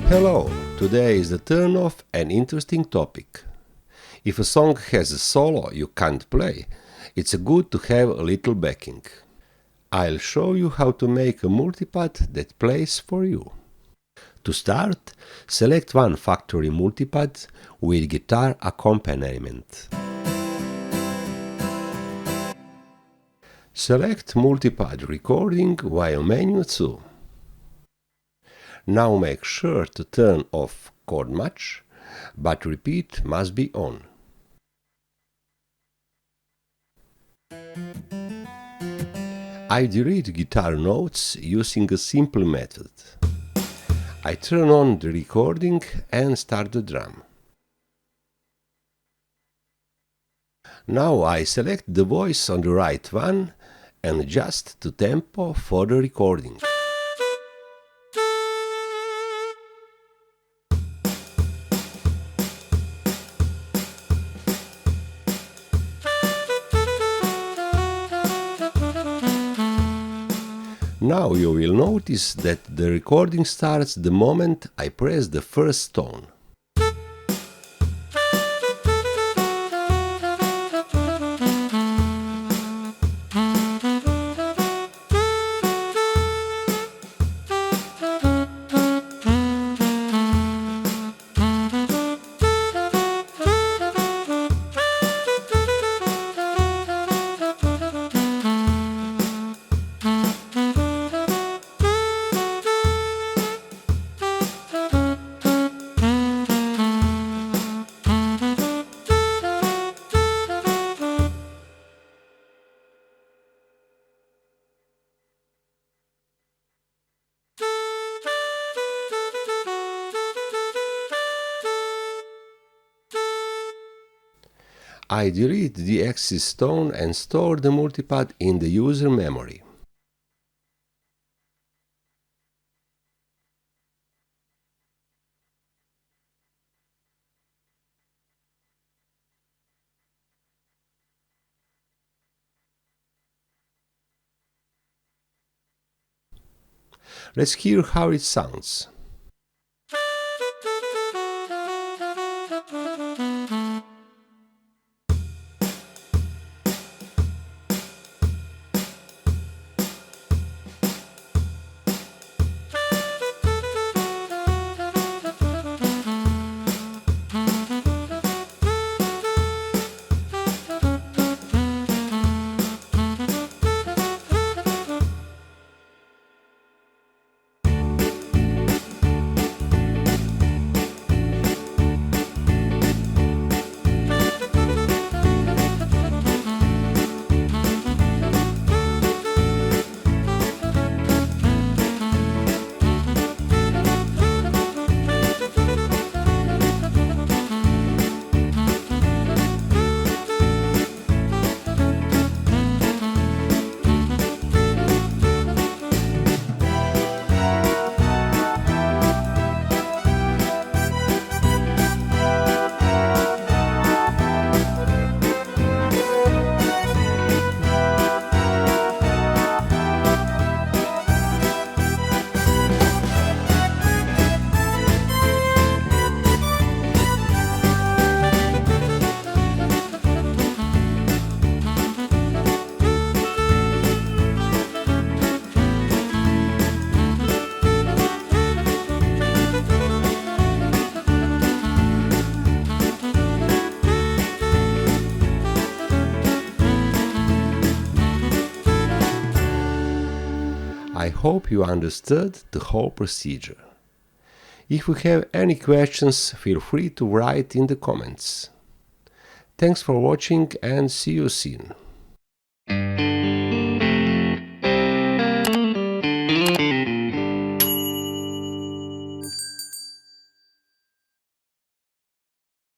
Hello, today is the turn of an interesting topic. If a song has a solo you can't play, it's good to have a little backing. I'll show you how to make a multipad that plays for you. To start, select one factory multipad with guitar accompaniment. Select multipad recording via menu 2. Now make sure to turn off chord match, but repeat must be on. I delete guitar notes using a simple method. I turn on the recording and start the drum. Now I select the voice on the right one and adjust the tempo for the recording. Now you will notice that the recording starts the moment I press the first tone. I delete the axis tone and store the multipad in the user memory. Let's hear how it sounds. I hope you understood the whole procedure. If you have any questions, feel free to write in the comments. Thanks for watching and see you soon.